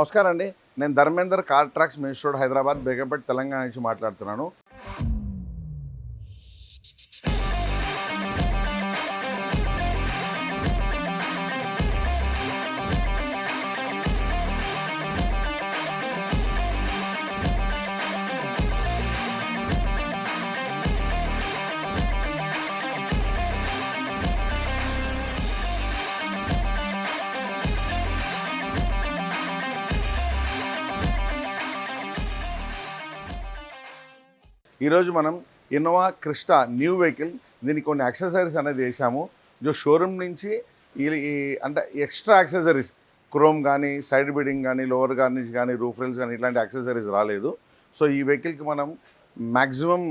నమస్కారం అండి. నేను Dharmender car tracks main road Hyderabad Begumpet Telangana నుంచి మాట్లాడుతున్నాను. ఈరోజు మనం ఇన్నోవా క్రిస్టా న్యూ వెహికల్ దీనికి కొన్ని యాక్సెసరీస్ అనేది వేసాము. జో షోరూమ్ నుంచి ఈ అంటే ఎక్స్ట్రా యాక్సెసరీస్ క్రోమ్ కానీ సైడ్ బిడింగ్ కానీ లోవర్ గార్నిష్ కానీ రూఫ్ రైల్స్ కానీ ఇట్లాంటి యాక్సెసరీస్ రాలేదు. సో ఈ వెహికల్కి మనం మ్యాక్సిమం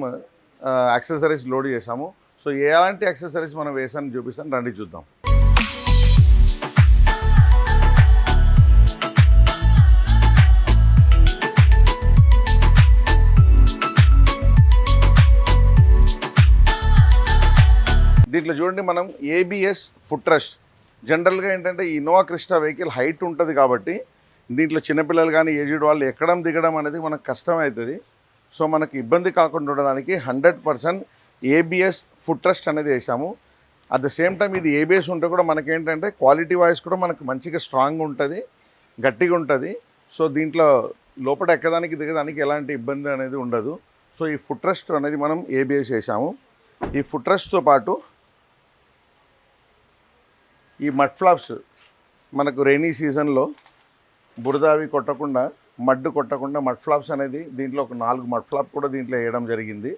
యాక్సెసరీస్ లోడ్ చేసాము. సో ఎలాంటి యాక్సెసరీస్ మనం వేసాను చూపిస్తాను, రండి చూద్దాం. దీంట్లో చూడండి, మనం ఏబిఎస్ ఫుట్ రెస్ట్. జనరల్గా ఏంటంటే ఈ ఇన్నోవా క్రిస్టా వెహికల్ హైట్ ఉంటుంది కాబట్టి దీంట్లో చిన్నపిల్లలు కానీ ఏజ్డ్ వాళ్ళు ఎక్కడం దిగడం అనేది మనకు కష్టమవుతుంది. సో మనకి ఇబ్బంది కాకుండా ఉండడానికి 100% ఏబిఎస్ ఫుట్ రెస్ట్ అనేది వేసాము. అట్ ద సేమ్ టైం ఇది ఏబిఎస్ ఉంటే కూడా మనకేంటంటే క్వాలిటీ వాయిస్ కూడా మనకు మంచిగా స్ట్రాంగ్ ఉంటుంది, గట్టిగా ఉంటుంది. సో దీంట్లో లోపల ఎక్కడానికి దిగడానికి ఎలాంటి ఇబ్బంది అనేది ఉండదు. సో ఈ ఫుట్ రెస్ట్ అనేది మనం ఏబిఎస్ వేసాము. ఈ ఫుట్ రెస్ట్తో పాటు ఈ మడ్ ఫ్లాప్స్, మనకు రైనీ సీజన్లో బురదావి కొట్టకుండా మడ్డు కొట్టకుండా మడ్ ఫ్లాప్స్ అనేది దీంట్లో ఒక 4 మడ్ ఫ్లాప్ కూడా దీంట్లో వేయడం జరిగింది.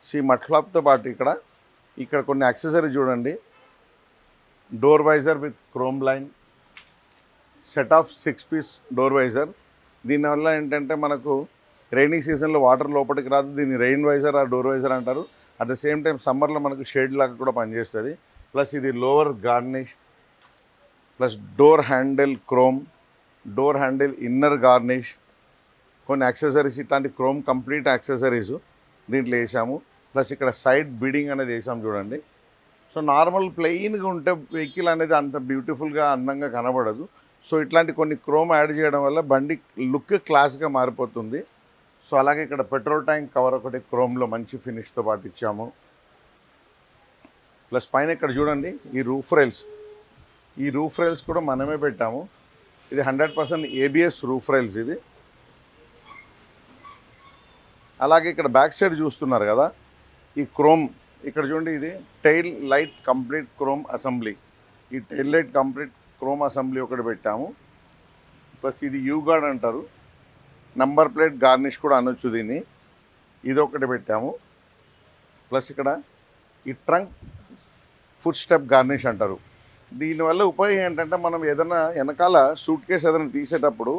సో ఈ మడ్ ఫ్లాప్తో పాటు ఇక్కడ కొన్ని యాక్సెసరీ చూడండి. Door visor with chrome line, set of 6 piece door visor. దీనివల్ల ఏంటంటే మనకు రైనీ సీజన్లో వాటర్ లోపలికి రాదు. దీన్ని రెయిన్ వైజర్ ఆ డోర్ వైజర్ అంటారు. అట్ ద సేమ్ టైం సమ్మర్లో మనకు షేడ్ లాగా కూడా పనిచేస్తుంది. ప్లస్ ఇది lower garnish, plus door handle chrome, door handle inner garnish, కొన్ని యాక్సెసరీస్ ఇట్లాంటి క్రోమ్ కంప్లీట్ యాక్సెసరీస్ దీంట్లో వేసాము. ప్లస్ ఇక్కడ సైడ్ బిడింగ్ అనేది వేసాము చూడండి. సో నార్మల్ ప్లెయిన్గా ఉంటే వెహికల్ అనేది అంత బ్యూటిఫుల్గా అందంగా కనబడదు. సో ఇట్లాంటి కొన్ని క్రోమ్ యాడ్ చేయడం వల్ల బండి లుక్ క్లాస్గా మారిపోతుంది. సో అలాగే ఇక్కడ పెట్రోల్ ట్యాంక్ కవర్ ఒకటి క్రోమ్లో మంచి ఫినిష్తో పాటు ఇచ్చాము. ప్లస్ పైన ఇక్కడ చూడండి ఈ రూఫ్ రైల్స్ కూడా మనమే పెట్టాము. ఇది 100% ఏబిఎస్ రూఫ్ రైల్స్ ఇది. అలాగే ఇక్కడ బ్యాక్ సైడ్ చూస్తున్నారు కదా, ఈ క్రోమ్ ఇక్కడ చూడండి, ఇది tail light complete chrome assembly. ఈ tail light complete chrome assembly ఒకటి పెట్టాము. ప్లస్ ఇది యూ గార్డ్ అంటారు, నంబర్ ప్లేట్ గార్నిష్ కూడా అనొచ్చు దీన్ని, ఇది ఒకటి పెట్టాము. ప్లస్ ఇక్కడ ఈ ట్రంక్ ఫుట్ స్టెప్ గార్నిష్ అంటారు. దీనివల్ల ఉపయోగం ఏంటంటే మనం ఏదైనా వెనకాల సూట్ కేసు ఏదైనా తీసేటప్పుడు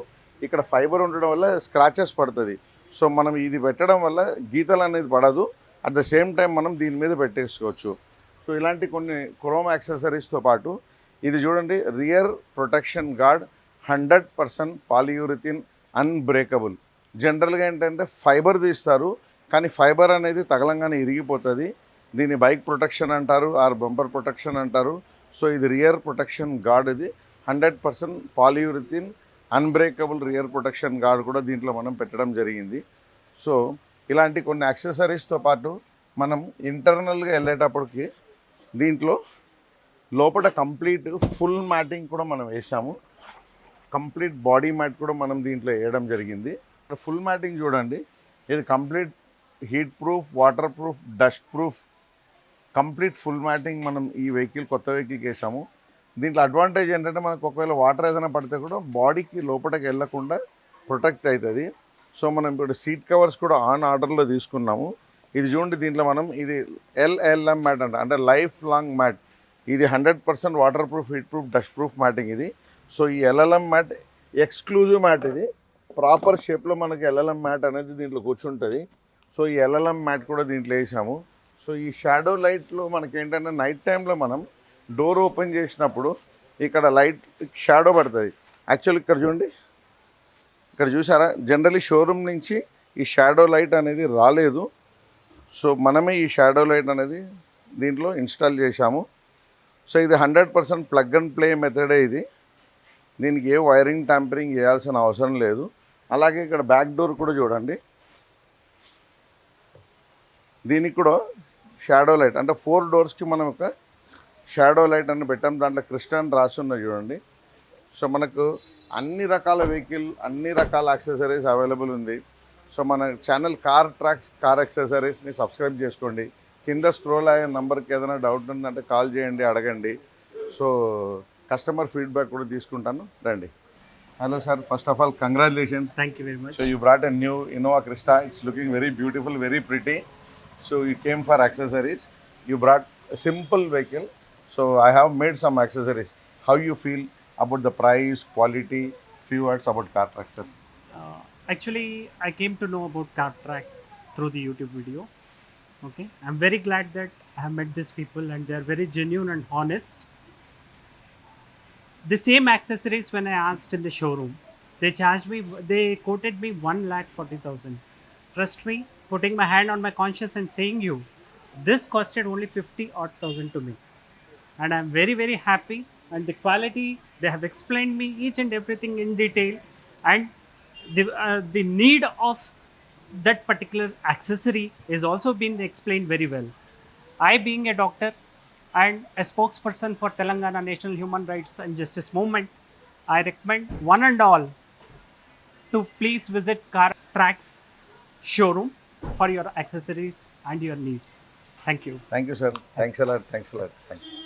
ఇక్కడ ఫైబర్ ఉండడం వల్ల స్క్రాచెస్ పడుతుంది. సో మనం ఇది పెట్టడం వల్ల గీతలు అనేది పడదు. అట్ ద సేమ్ టైం మనం దీని మీద పెట్టేసుకోవచ్చు. సో ఇలాంటి కొన్ని క్రోమ్ యాక్సెసరీస్తో పాటు ఇది చూడండి, రియర్ ప్రొటెక్షన్ గార్డ్ 100% పాలియూరిథిన్ అన్బ్రేకబుల్. జనరల్గా ఏంటంటే ఫైబర్ తీస్తారు, కానీ ఫైబర్ అనేది తగలంగానే ఇరిగిపోతుంది. దీన్ని బైక్ ప్రొటెక్షన్ అంటారు, ఆర్ బంపర్ ప్రొటెక్షన్ అంటారు. సో ఇది రియర్ ప్రొటెక్షన్ గార్డ్. ఇది 100% పాలియూరిథిన్ అన్బ్రేకబుల్ రియర్ ప్రొటెక్షన్ గార్డ్ కూడా దీంట్లో మనం పెట్టడం జరిగింది. సో ఇలాంటి కొన్ని యాక్సెసరీస్తో పాటు మనం ఇంటర్నల్గా వెళ్ళేటప్పటికి దీంట్లో లోపల కంప్లీట్ ఫుల్ మ్యాటింగ్ కూడా మనం వేసాము. కంప్లీట్ బాడీ మ్యాట్ కూడా మనం దీంట్లో వేయడం జరిగింది. ఫుల్ మ్యాటింగ్ చూడండి, ఇది complete heat proof, water proof, dust proof, complete full matting మనం ఈ కొత్త వెహికల్కి వేసాము. దీంట్లో అడ్వాంటేజ్ ఏంటంటే మనకు ఒకవేళ వాటర్ ఏదైనా పడితే కూడా బాడీకి లోపలికి వెళ్ళకుండా ప్రొటెక్ట్ అవుతుంది. సో మనం ఇప్పుడు సీట్ కవర్స్ కూడా ఆన్ ఆర్డర్లో తీసుకున్నాము. ఇది చూడండి, దీంట్లో మనం ఇది ఎల్ఎల్ఎం మ్యాట్ అంటే లైఫ్ లాంగ్ మ్యాట్. ఇది 100% water proof, heat proof, dust proof matting ఇది. సో ఈ ఎల్ఎల్ఎం మ్యాట్ ఎక్స్క్లూజివ్ మ్యాట్. ఇది ప్రాపర్ షేప్లో మనకి ఎల్ఎల్ఎం మ్యాట్ అనేది దీంట్లో కూర్చుంటుంది. సో ఈ ఎల్ఎల్ఎం మ్యాట్ కూడా దీంట్లో వేసాము. సో ఈ షాడో లైట్లో మనకి ఏంటంటే నైట్ టైంలో మనం డోర్ ఓపెన్ చేసినప్పుడు ఇక్కడ లైట్ షాడో పడుతుంది. యాక్చువల్లీ ఇక్కడ చూడండి, ఇక్కడ చూసారా, జనరలీ షోరూమ్ నుంచి ఈ షాడో లైట్ అనేది రాలేదు. సో మనమే ఈ షాడో లైట్ అనేది దీంట్లో ఇన్స్టాల్ చేశాము. సో ఇది 100% ప్లగ్ అండ్ ప్లే మెథడే ఇది. దీనికి ఏ వైరింగ్ ట్యాంపరింగ్ చేయాల్సిన అవసరం లేదు. అలాగే ఇక్కడ బ్యాక్ డోర్ కూడా చూడండి, దీనికి కూడా షాడో లైట్, అంటే 4 డోర్స్కి మనం ఒక షాడో లైట్ అని పెట్టాం. దాంట్లో క్రిస్టన్ రాసి ఉన్నది చూడండి. సో మనకు అన్ని రకాల వెహికల్, అన్ని రకాల యాక్సెసరీస్ అవైలబుల్ ఉంది. సో మన ఛానల్ కార్ ట్రాక్స్, కార్ యాక్సెసరీస్ని సబ్స్క్రైబ్ చేసుకోండి. కింద స్క్రోల్ అయ్యే నెంబర్కి ఏదైనా డౌట్ ఉందంటే కాల్ చేయండి, అడగండి. సో కస్టమర్ ఫీడ్బ్యాక్ కూడా తీసుకుంటాను, రండి. Hello sir, first of all congratulations. Thank you very much. So you brought a new Innova Krista. It's looking very beautiful, very pretty. So you came for accessories. You brought a simple vehicle. So I have made some accessories. How you feel about the price, quality? Few words about car truck, sir. Actually, I came to know about CarTrack through the YouTube video. Okay, I'm very glad that I have met these people and they are very genuine and honest. The same accessories when I asked in the showroom, they quoted me 1,40,000. Trust me, putting my hand on my conscience and saying you, this costed only 50 odd thousand to me. And I'm very, very happy. And the quality, they have explained me each and everything in detail. And the need of that particular accessory is also been explained very well. I, being a doctor and a spokesperson for Telangana National Human Rights and Justice Movement, I recommend one and all to please visit CarTrack's showroom for your accessories and your needs. Thank you. Thank you, sir. Thanks a lot. Thanks a lot. Thank you.